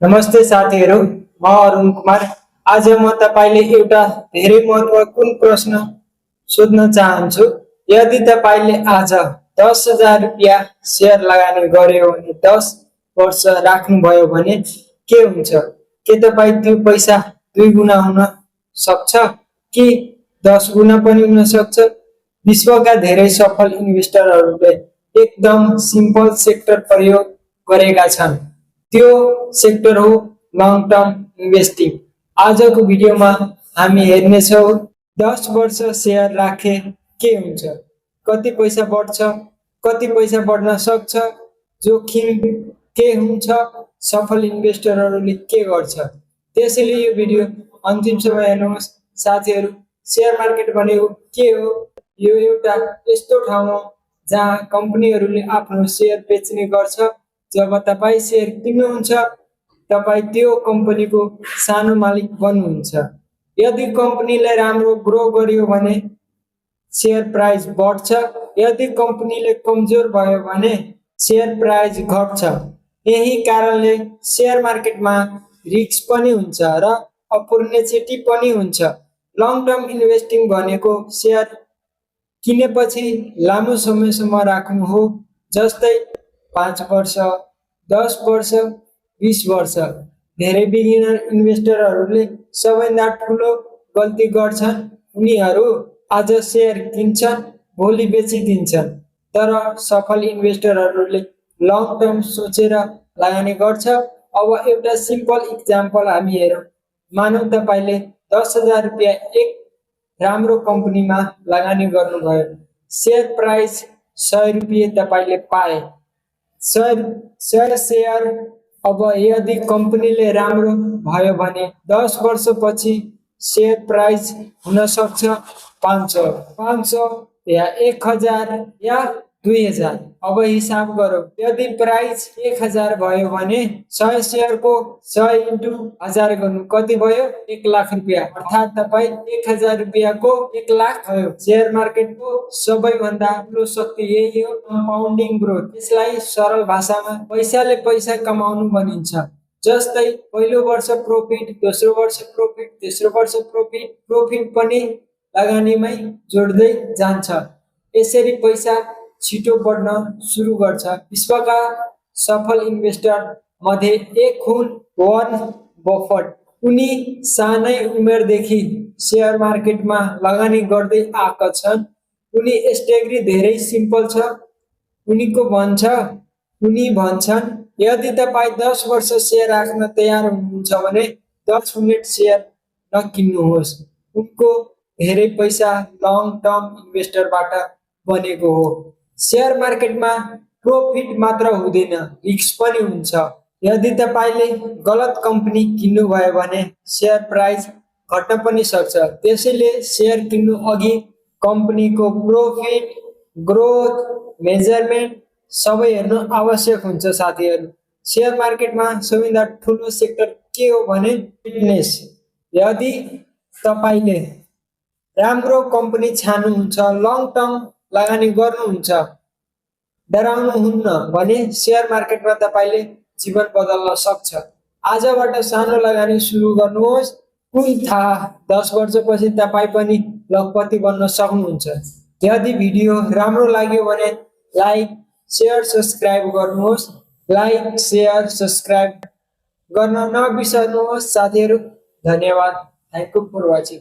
नमस्ते साथीहरू, म अरुण कुमार। आज म तपाईले एउटा धेरै महत्त्वपूर्ण प्रश्न सोध्न चाहन्छु। यदि तपाईले आज 10,000 रुपैयाँ शेयर लगानी गर्यो भने 10 वर्ष राख्नुभयो भने के हुन्छ? के तपाईँ त्यो पैसा 2 गुणा हुन सक्छ कि 10 गुणा पनि हुन सक्छ? विश्वका धेरै सफल इन्भेस्टरहरूले एकदम सिम्पल सेक्टर प्रयोग गरेका छन्। त्यो सेक्टर हो लङ टर्म इन्भेस्टिङ। आजको भिडियोमा हामी हेर्नेछौँ 10 वर्ष शेयर राखे के हुन्छ, कति पैसा बढ्छ, कति पैसा बढ्न सक्छ, जोखिम के हुन्छ, सफल इन्भेस्टरहरूले के गर्छ। त्यसैले यो भिडियो अन्तिमसम्म हेर्नुहोस्। साथीहरू, शेयर मार्केट भनेको के हो? यो एउटा यस्तो ठाउँ हो जहाँ कम्पनीहरूले आफ्नो शेयर बेच्ने गर्छ। जब तपाईँ शेयर किन्नुहुन्छ, तपाईँ त्यो कम्पनीको सानो मालिक बन्नुहुन्छ। यदि कम्पनीले राम्रो ग्रो गर्यो भने शेयर प्राइस बढ्छ, यदि कम्पनीले कमजोर भयो भने शेयर प्राइस घट्छ। यही कारणले शेयर मार्केटमा रिस्क पनि हुन्छ र अपर्च्युनिटी पनि हुन्छ। लङ टर्म इन्भेस्टिङ भनेको शेयर किनेपछि लामो समयसम्म राख्नु हो, जस्तै 5 वर्ष, 10 वर्ष, 20 वर्ष। धेरै बिगिनर इन्भेस्टरहरूले सबैभन्दा ठुलो गल्ती गर्छन्। उनीहरू आज शेयर किन्छन्, भोलि बेचिदिन्छन्। तर सफल इन्भेस्टरहरूले लङ टर्म सोचेर लगानी गर्छ। अब एउटा सिम्पल इक्जाम्पल हामी हेरौँ। मानौँ तपाईले 10,000 रुपैयाँ एक राम्रो कम्पनीमा लगानी गर्नुभयो। शेयर प्राइस 100 रुपैयाँ तपाईले पाए। 100 शेयर। अब यदि कम्पनीले राम्रो भयो भने 10 वर्षपछि शेयर प्राइस हुन सक्छ 500, 500 या 1000 या 2000। अब हिसाब गरौँ। यदि प्राइस 1000 भयो भने 100 शेयरको 100 इन्टु 1000 गर्नु कति भयो? 1 लाख रुपैयाँ। अर्थात् तपाईँ 1000 रुपैयाँको 1 लाख भयो। शेयर मार्केटको सबैभन्दा ठुलो शक्ति यही हो, कम्पाउन्डिङ ग्रोथ। यसलाई सरल भाषामा पैसाले पैसा कमाउनु भनिन्छ। जस्तै पहिलो वर्ष प्रॉफिट, दोस्रो वर्ष प्रॉफिट, तेस्रो वर्ष प्रॉफिट, प्रॉफिट पनि लगानीमै जोड्दै जान्छ। यसरी पैसा छिटो बढ्न सुरु गर्छ। विश्वका सफल इन्भेस्टर मध्ये एक हुन् वारेन बफेट। उनी सानै उमेरदेखि शेयर मार्केटमा लगानी गर्दै आएका छन्। उनी स्ट्र्याटेजी धेरै सिम्पल छ। उनी भन्छन् यदि तपाईँ 10 वर्ष शेयर राख्न तयार हुनुहुन्छ भने 10 मिनेट शेयर नकिन्नुहोस्। उनको धेरै पैसा लङ टर्म इन्भेस्टरबाट बनेको हो। शेयर मार्केटमा प्रॉफिट मात्र हुँदैन, रिस्क पनि हुन्छ। यदि तपाईले गलत कम्पनी किन्नुभयो भने शेयर प्राइस घट्न पनि सक्छ। त्यसैले शेयर किन्नु अघि कम्पनीको प्रॉफिट, ग्रोथ, मेजरमेन्ट सबै हेर्नु आवश्यक हुन्छ। साथीहरू, शेयर मार्केटमा सबैभन्दा ठुलो सेक्टर के हो भने फिटनेस। यदि तपाईले राम्रो कम्पनी छान्नुहुन्छ, लङ टर्म लगानी गर्नुहुन्छ, डराउनुहुन्न भने शेयर मार्केटमा तपाईले जीवन बदल्न सक्छ। आजबाट सानो लगानी सुरु गर्नुहोस्। कुन थाहा 10 वर्षपछि तपाईँ पनि लखपति बन्न सक्नुहुन्छ। यदि भिडियो राम्रो लाग्यो भने लाइक, शेयर, सब्स्क्राइब गर्नुहोस्। लाइक, शेयर, सब्स्क्राइब गर्न नबिर्सनुहोस्। साथीहरू, धन्यवाद। Thank you for watching.